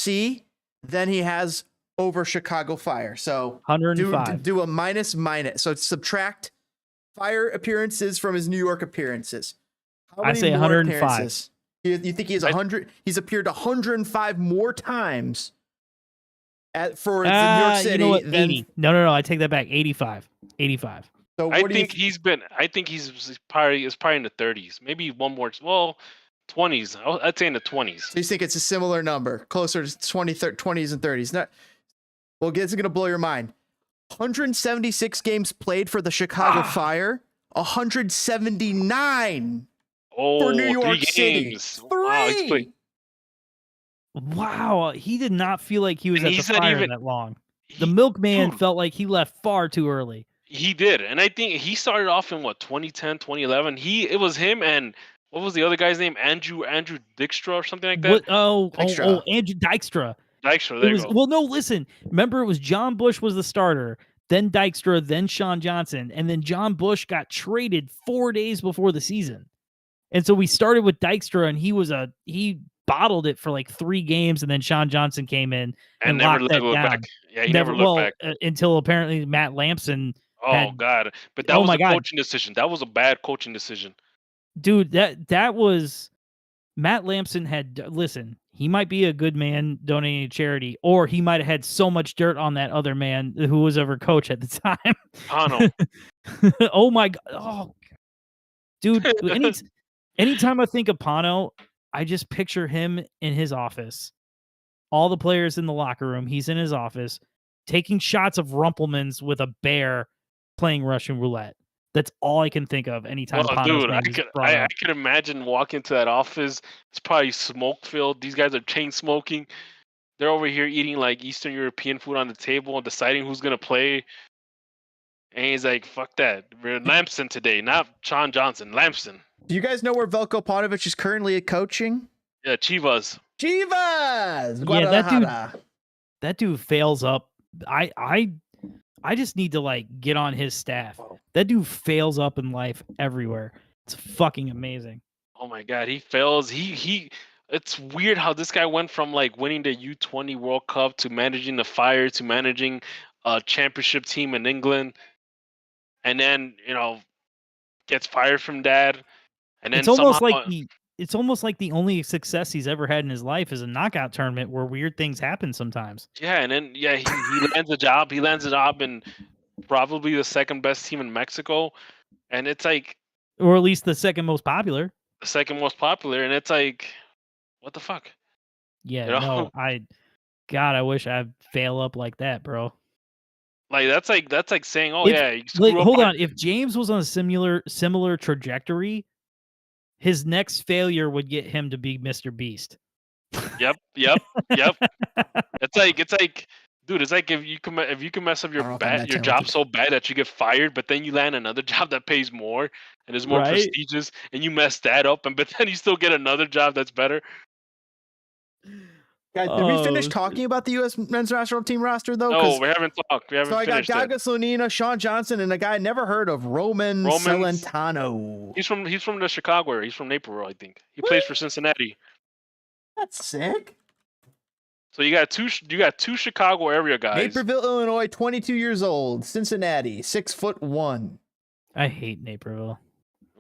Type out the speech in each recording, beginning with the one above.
USC than he has over Chicago Fire. So 105. do a minus. So subtract Fire appearances from his New York appearances. How many I say more 105. appearances? You think he has 100? He's appeared 105 more times for New York City. You know what? than 80. No. I take that back. 85. So I think he's probably in the 30s. Maybe one more. Well, 20s. I'd say in the 20s. So you think it's a similar number, closer to 20s and 30s? Well, it's going to blow your mind. 176 games played for the Chicago Fire. 179 for New York City. Three. Wow, he did not feel like he was at the Fire that long. The milkman felt like he left far too early. He did, and I think he started off in 2010, 2011. It was him and what was the other guy's name? Andrew Dykstra or something like that. Andrew Dykstra. Dykstra, there you go. Well, no, listen. Remember, it was John Bush was the starter, then Dykstra, then Sean Johnson, and then John Bush got traded 4 days before the season. And so we started with Dykstra, and he bottled it for like 3 games, and then Sean Johnson came in and never locked that down. Back. Yeah, he never looked back until apparently Matt Lampson. God! But that was a coaching decision. That was a bad coaching decision, dude. That was Matt Lampson had. Listen, he might be a good man donating to charity, or he might have had so much dirt on that other man who was over coach at the time. Pano. Oh my god! Oh, dude. Anytime I think of Pano, I just picture him in his office. All the players in the locker room. He's in his office taking shots of Rumpelmans with a bear playing Russian roulette. That's all I can think of anytime. Dude, I could imagine walking to that office. It's probably smoke filled. These guys are chain smoking. They're over here eating like Eastern European food on the table and deciding who's gonna play. And he's like, "Fuck that. We're Lampson today, not Sean Johnson. Lampson." Do you guys know where Veljko Paunovic is currently coaching? Yeah, Chivas. Yeah, that dude fails up. I just need to like get on his staff. That dude fails up in life everywhere. It's fucking amazing. Oh my god, he fails. It's weird how this guy went from like winning the U20 World Cup to managing the Fire to managing a championship team in England, and then gets fired from that. And then it's almost like the only success he's ever had in his life is a knockout tournament where weird things happen sometimes. Yeah, and then he lands a job. He lands a job in probably the second best team in Mexico, and it's like, or at least the second most popular. The second most popular, and it's like, what the fuck? Yeah, no, I wish I'd fail up like that, bro. Like that's like saying, hold on. If James was on a similar trajectory, his next failure would get him to be Mr. Beast. Yep. It's like, dude, it's like if you can mess up your job so bad that you get fired, but then you land another job that pays more and is more prestigious, and you mess that up, but then you still get another job that's better. Guys, did we finish talking about the U.S. men's national team roster, though? No, we haven't talked. So I got Gaga Slonina, Sean Johnson, and a guy I never heard of, Roman Celentano. He's from the Chicago area. He's from Naperville, I think. He plays for Cincinnati. That's sick. So you got two Chicago area guys. Naperville, Illinois, 22 years old. Cincinnati, 6'1". I hate Naperville.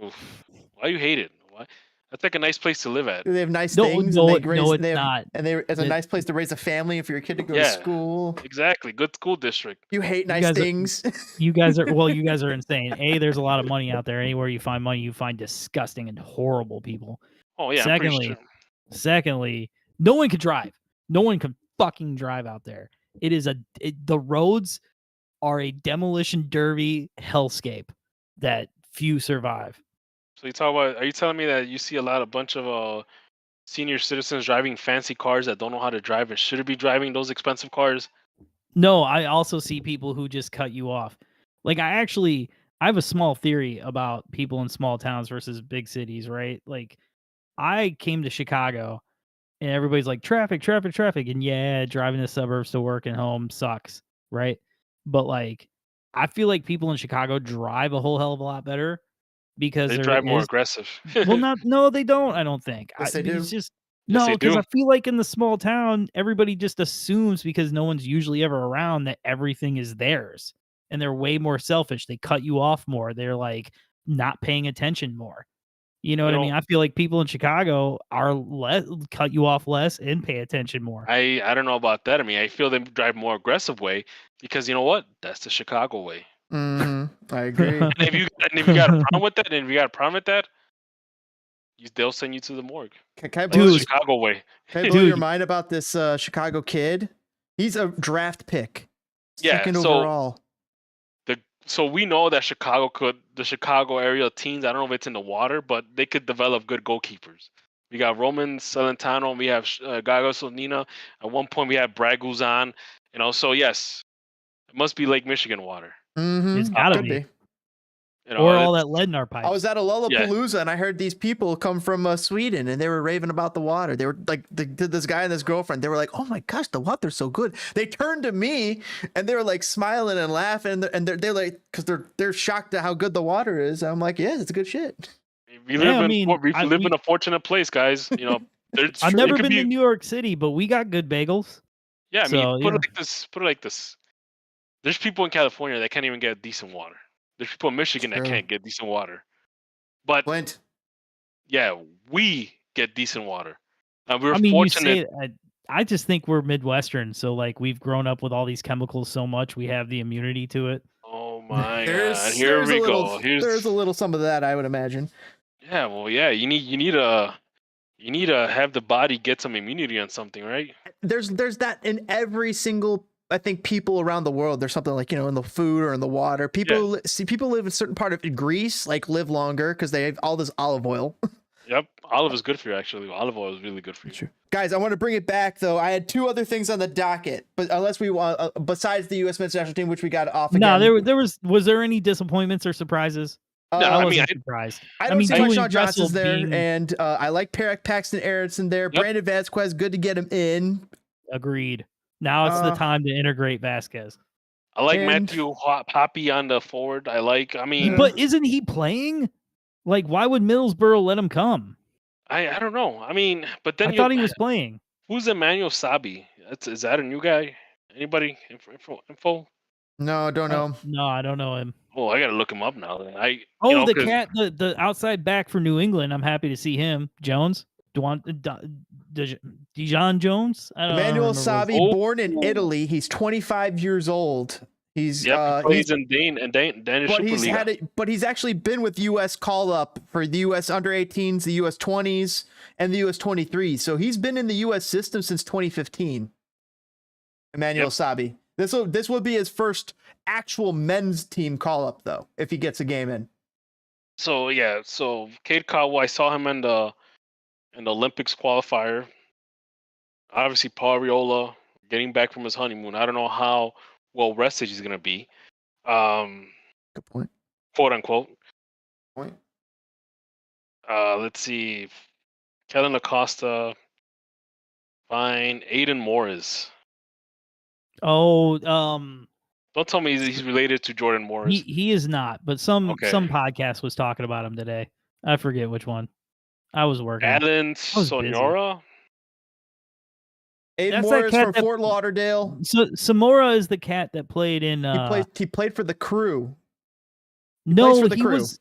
Oof. Why you hate it? Why? That's like a nice place to live at. They have nice things. No, it's not. And it's a nice place to raise a family for your kid to go to school. Exactly. Good school district. You hate nice things. You guys are insane. There's a lot of money out there. Anywhere you find money, you find disgusting and horrible people. Oh, yeah. Secondly, no one can drive. No one can fucking drive out there. The roads are a demolition derby hellscape that few survive. So are you telling me that you see a bunch of senior citizens driving fancy cars that don't know how to drive and shouldn't be driving those expensive cars? No, I also see people who just cut you off. Like I have a small theory about people in small towns versus big cities, right? Like I came to Chicago and everybody's like traffic. And yeah, driving the suburbs to work and home sucks, right? But like I feel like people in Chicago drive a whole hell of a lot better. Because they drive more aggressive. No, they don't. I don't think. Yes, they do. Yes, No, they because do. I feel like in the small town, everybody just assumes because no one's usually ever around that everything is theirs, and they're way more selfish. They cut you off more. They're like not paying attention more. You know You what I know, mean? I feel like people in Chicago are cut you off less and pay attention more. I don't know about that. I mean, I feel they drive more aggressive way because you know what? That's the Chicago way. I agree. And if you got a problem with that, and if you got a problem with that, they'll send you to the morgue. Can I That's blow, the Dude. Chicago way. can I blow your Dude. mind about this Chicago kid? He's a draft pick, Yeah, second so overall. So we know that the Chicago area teams, I don't know if it's in the water, but they could develop good goalkeepers. We got Roman Celentano, we have Gago Solnina. At one point, we had Brad Guzan. You know, so yes, it must be Lake Michigan water. It's gotta Could be. be. You know, Or all it's- that lead in our pipes. I was at a Lollapalooza and I heard these people come from Sweden and they were raving about the water. They were like, this guy and his girlfriend, they were like, oh my gosh, the water's so good. They turned to me and they were like smiling and laughing and they're like, because they're shocked at how good the water is. I'm like, yeah, it's good shit. we live I mean, we live in a fortunate place, guys. You know, I've never been to New York City, but we got good bagels. Yeah, I mean, So, put yeah. it like this. Put it like this. There's people in California that can't even get decent water. There's people in Michigan that True. can't get decent water. But Flint. yeah, we get decent water. We're I mean, fortunate. you say I just think we're Midwestern, so like we've grown up with all these chemicals so much, we have the immunity to it. Oh my god! There's Here a we little, go. there's a little some of that, I would imagine. Yeah, well, yeah. You need to have the body get some immunity on something, right? There's that in every single, I think, people around the world. There's something like, in the food or in the water. People people live in a certain part of Greece, like live longer because they have all this olive oil. Yep, olive is good for you. Actually, olive oil is really good for you. True. Guys, I want to bring it back though. I had two other things on the docket, but unless we want, besides the U.S. men's national team, which we got off again. No, was there any disappointments or surprises? No, I I wasn't mean, surprised. I don't see Julian Sean Johnson's there, Gressel and I like Paxton Aronson there. Yep. Brandon Vasquez, good to get him in. Agreed. Now it's the time to integrate Vasquez. I like And- Matthew Hoppy on the forward. I mean, But isn't he playing? Like, why would Middlesbrough let him come? I don't know. I mean, but then I thought he was playing. Who's Emmanuel Sabi? Is that a new guy? Anybody info? No, don't know. No, I don't know him. Oh, I gotta look him up now. Then The cat, the outside back for New England. I'm happy to see him. Jones, Dijon Jones. I don't Emmanuel remember Sabi, Oh. born in Italy. He's 25 years old. He's he plays in Danish but he's Superliga. but he's actually been with U.S. call up for the U.S. under 18s, the U.S. 20s, and the U.S. 23s. So he's been in the U.S. system since 2015. Emmanuel Sabi. This will be his first actual men's team call up though, if he gets a game in. So Cade Cowell, I saw him in the Olympics qualifier. Obviously, Paul Arriola getting back from his honeymoon. I don't know how well rested he's gonna be. Good point. Quote unquote. Point. Let's see. Kellen Acosta. Fine. Aiden Morris. Oh, Don't tell me he's related to Jordan Morris. he is not, but some Okay. podcast was talking about him today. I forget which one. I was working. Alan was busy. Sonora. Aiden That's that Morris cat from that- Fort Lauderdale. So Samora is the cat that played in. He played for the Crew. No, plays for the he Crew. was.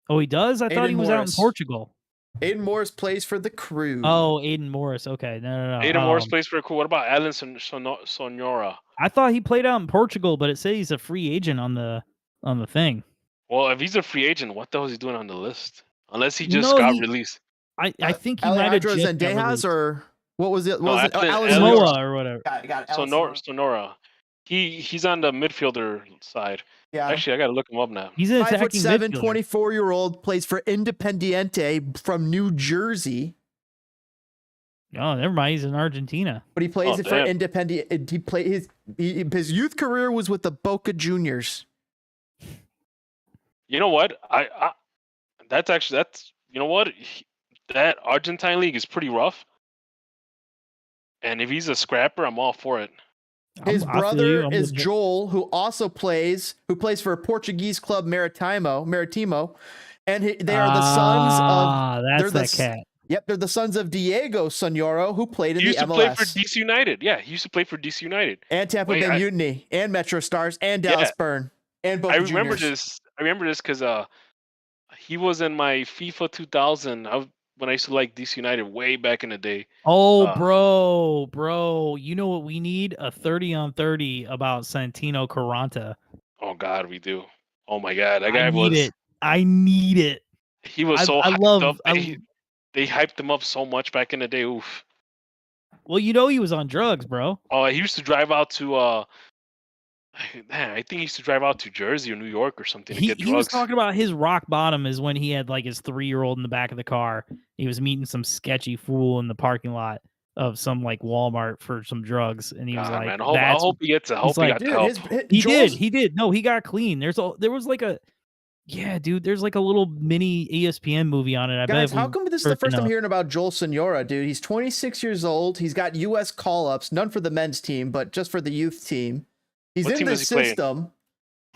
Oh, he does. I thought Aiden he was out in Morris. Portugal. Aiden Morris plays for the Crew. Oh, Aiden Morris. Okay, no. Aiden Morris plays for cool. What about Alan Sonora? I thought he played out in Portugal, but it says he's a free agent on the thing. Well, if he's a free agent, what the hell is he doing on the list? Unless he You just know, got he- released. I think he might have Alejandro just got Zendejas released. or what was it? What No, was it? Alan- Alan Alan- Sonora. Samoa or whatever. Got it. Alan Sonora. He's on the midfielder side. Yeah. Actually, I gotta look him up now. He's an 5'7", attacking midfielder. 24-year-old, plays for Independiente from New Jersey, Oh, never mind. He's in Argentina. but he plays Oh, it for damn. Independiente. He played his youth career was with the Boca Juniors. You know what? That's you know what? That Argentine league is pretty rough. And if he's a scrapper, I'm all for it. His I feel you. brother I'm is with you. Joel, who plays for a Portuguese club Maritimo, and they are the sons of. That's they're the that s- cat. Yep, they're the sons of Diego Sonoro, who played in He the used to MLS. play for DC United. Yeah, he used to play for DC United. And Tampa Bay Mutiny, and Metro Stars, and Dallas Burn, and Boca I remember Juniors. I remember this because he was in my FIFA 2000. When I used to like DC United way back in the day. Oh, bro, you know what we need? A 30-on-30 about Santino Carranza. Oh God, we do. Oh my God, that guy I need it. He was so hyped up. They hyped him up so much back in the day. Oof. Well, you know he was on drugs, bro. Oh, he used to drive out to man, I think he used to drive out to Jersey or New York or something to get drugs. He was talking about his rock bottom is when he had like his 3-year-old in the back of the car. He was meeting some sketchy fool in the parking lot of some like Walmart for some drugs, and he was like, man, I hope he gets help. He did. No, he got clean. There was like a dude. There's like a little mini ESPN movie on it. Guys, how come this is the first time hearing about Joel Sonora, dude? He's 26 years old. He's got U.S. call-ups, none for the men's team, but just for the youth team. He's in the system.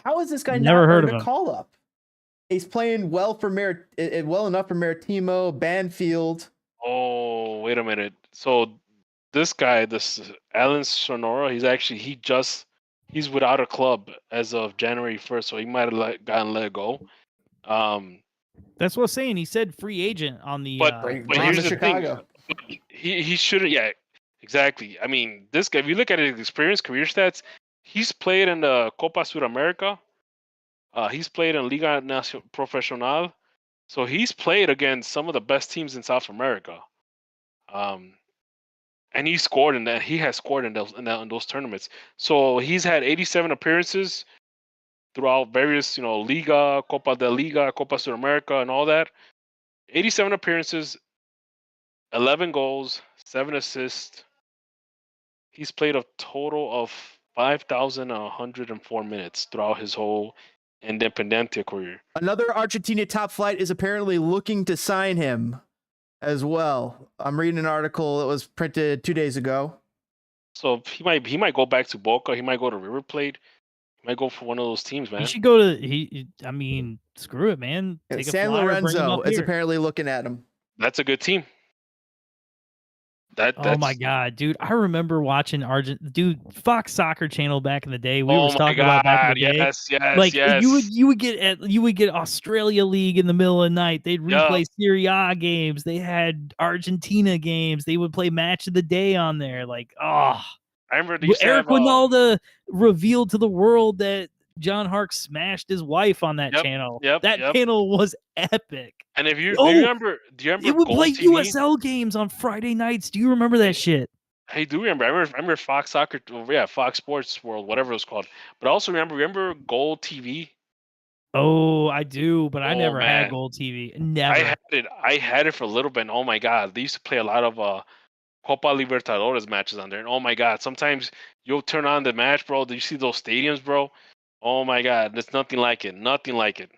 How is this guy never heard of a call-up? He's playing well enough for Maritimo, Banfield. Oh, wait a minute. So this guy, this Alan Sonora, he's without a club as of January 1st, so he might have gotten let go. That's what I'm saying. He said free agent on the. But here's the Chicago thing. He shouldn't. Yeah, exactly. I mean, this guy. If you look at his experience, career stats, he's played in the Copa Sudamerica. He's played in Liga Profesional. So he's played against some of the best teams in South America. And he scored in that. He has scored in those tournaments. So he's had 87 appearances throughout various, Liga, Copa de Liga, Copa Sudamerica, and all that. 87 appearances, 11 goals, 7 assists. He's played a total of 5,104 minutes throughout his whole Independiente career. Another Argentina top flight is apparently looking to sign him as well. I'm reading an article that was printed 2 days ago. So he might go back to Boca. He might go to River Plate. He might go for one of those teams, man. He should go to I mean, screw it, man. Take San Lorenzo is apparently looking at him. That's a good team. Oh my God, dude! I remember watching Fox Soccer Channel back in the day. We were talking about back in the day. Yes. Like you would get Australia League in the middle of the night. They'd replay Serie A games. They had Argentina games. They would play Match of the Day on there. Like, I remember Eric Winalda revealed to the world that John Hark smashed his wife on that channel. That channel was epic. And if do you remember it would Gold play TV? USL games on Friday nights. Do you remember that shit? I do remember. I remember Fox Soccer, Fox Sports World, whatever it was called. But I also remember Gold TV. Oh, I do, but I never had Gold TV. Never. I had it for a little bit. And oh my God, they used to play a lot of Copa Libertadores matches on there. And oh my God, sometimes you'll turn on the match, bro. Do you see those stadiums, bro? Oh my God, there's nothing like it. Nothing like it.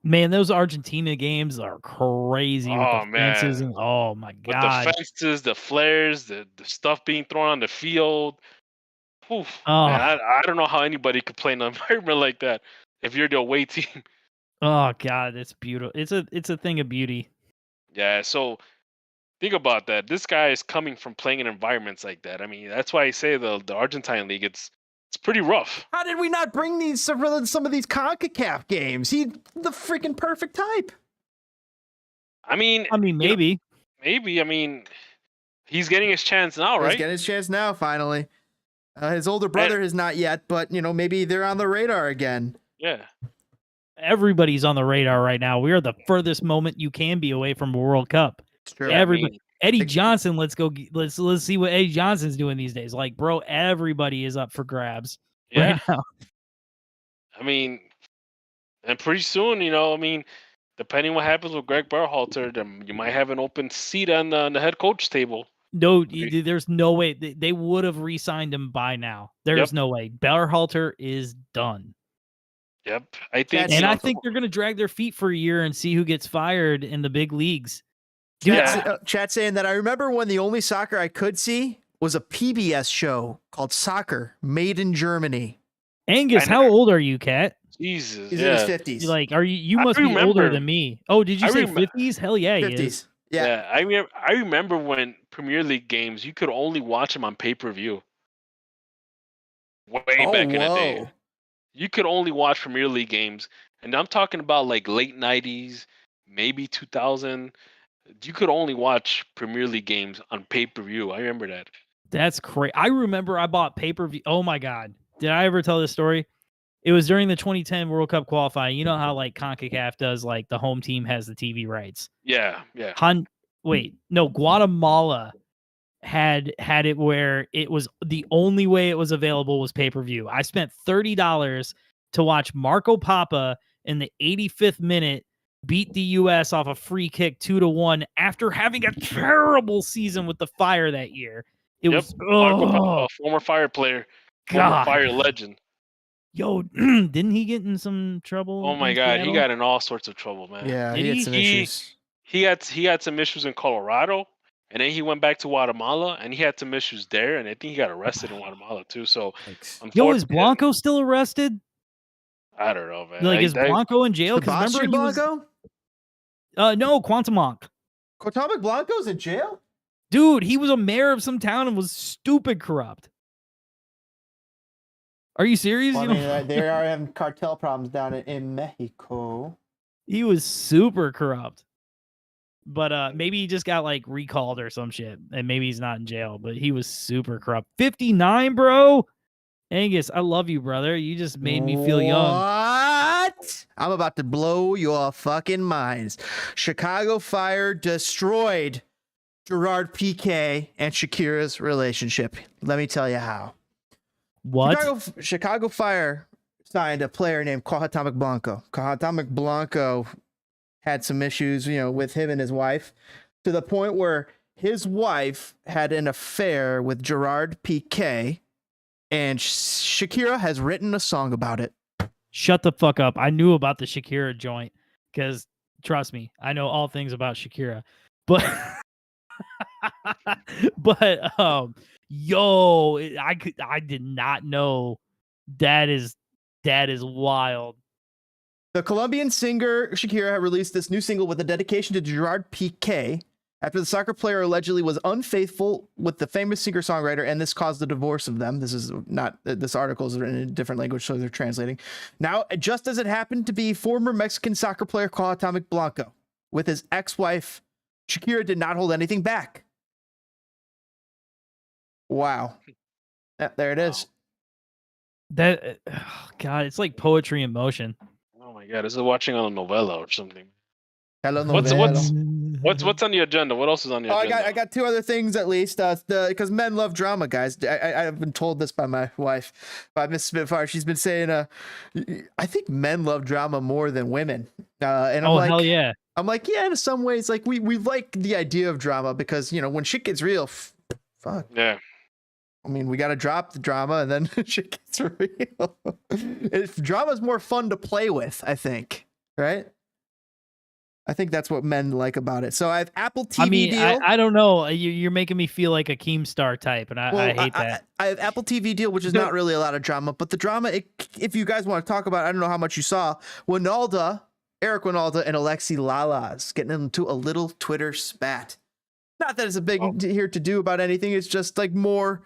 Man, those Argentina games are crazy with the fences and oh my God. With the fences, the flares, the stuff being thrown on the field. Oof, man, I don't know how anybody could play in an environment like that if you're the away team. Oh God, it's beautiful. It's a thing of beauty. Yeah, so think about that. This guy is coming from playing in environments like that. I mean, that's why I say the Argentine league, it's pretty rough. How did we not bring some of these CONCACAF games? He's the freaking perfect type. I mean, maybe. Maybe. I mean, he's getting his chance now, right? He's getting his chance now, finally. His older brother is not yet, but, maybe they're on the radar again. Yeah. Everybody's on the radar right now. We are the furthest moment you can be away from a World Cup. It's true. Everybody. Eddie Johnson, let's see what Eddie Johnson's doing these days. Like, bro, everybody is up for grabs right now. I mean, and pretty soon, depending what happens with Gregg Berhalter, then you might have an open seat on the head coach table. No, there's no way. They would have re-signed him by now. There's no way. Berhalter is done. Yep. I think they're going to drag their feet for a year and see who gets fired in the big leagues. Chat saying that I remember when the only soccer I could see was a PBS show called Soccer Made in Germany. Angus, how old are you, Kat? Jesus, he's in his 50s. Like, you must be older than me. Oh, did you say 50s? Hell yeah, 50s. He is. Yeah. I remember when Premier League games you could only watch them on pay-per-view. Way Oh, back in the day, whoa. you could only watch Premier League games, and I'm talking about like late '90s, maybe 2000. You could only watch Premier League games on pay-per-view. I remember that. That's crazy. I remember I bought pay-per-view. Oh my God. Did I ever tell this story? It was during the 2010 World Cup qualifying. You know how like CONCACAF does, like the home team has the TV rights. Yeah. Guatemala had it where it was the only way it was available was pay-per-view. I spent $30 to watch Marco Papa in the 85th minute beat the US off a free kick 2-1 after having a terrible season with the Fire that year. It was Marco Papa, former Fire player, former God. Fire legend. Yo, didn't he get in some trouble? Oh my in God, he Seattle? got in all sorts of trouble, man. Yeah, Did he had he? some issues. He had some issues in Colorado, and then he went back to Guatemala, and he had some issues there, and I think he got arrested in Guatemala too. So, Yo, is Blanco still arrested? I don't know, man. Like, is Blanco in jail? Because remember Sebastian he was. Blanco? No, Quantamonk. Cuauhtémoc Blanco's in jail? Dude, he was a mayor of some town and was stupid corrupt. Are you serious? Well, I mean, they are having cartel problems down in Mexico. He was super corrupt. But maybe he just got like recalled or some shit, and maybe he's not in jail. But he was super corrupt. 59, bro. Angus, I love you, brother. You just made me feel young. What? I'm about to blow your fucking minds. Chicago Fire destroyed Gerard Piqué and Shakira's relationship. Let me tell you how. What? Chicago Fire signed a player named Cuauhtémoc Blanco. Cuauhtémoc Blanco had some issues, with him and his wife, to the point where his wife had an affair with Gerard Piqué, and Shakira has written a song about it. Shut the fuck up. I knew about the Shakira joint because, trust me, I know all things about Shakira. But, yo, I did not know. That is wild. The Colombian singer Shakira had released this new single with a dedication to Gerard Piqué after the soccer player allegedly was unfaithful with the famous singer-songwriter, and this caused the divorce of them. This article is written in a different language, so they're translating. Now, just as it happened to be former Mexican soccer player Cuauhtémoc Blanco with his ex-wife, Shakira did not hold anything back. Wow. There it is. That, God, it's like poetry in motion. Oh my God, this is watching on a novella or something. Hello, What's on the agenda? What else is on the agenda? I got two other things at least. Because men love drama, guys. I've been told this by my wife, by Miss Spitfire. She's been saying, I think men love drama more than women. And I'm like, hell yeah. I'm like, yeah, in some ways, like we like the idea of drama because when shit gets real, fuck. Yeah. I mean, we got to drop the drama and then shit gets real. Drama's more fun to play with, I think. Right? I think that's what men like about it. So I have Apple TV deal. I don't know. You're making me feel like a Keemstar type, and I hate that. I have Apple TV deal, which is not really a lot of drama, but the drama, if you guys want to talk about it, I don't know how much you saw. Eric Winalda and Alexi Lalas getting into a little Twitter spat. Not that it's a big here to do about anything. It's just like more,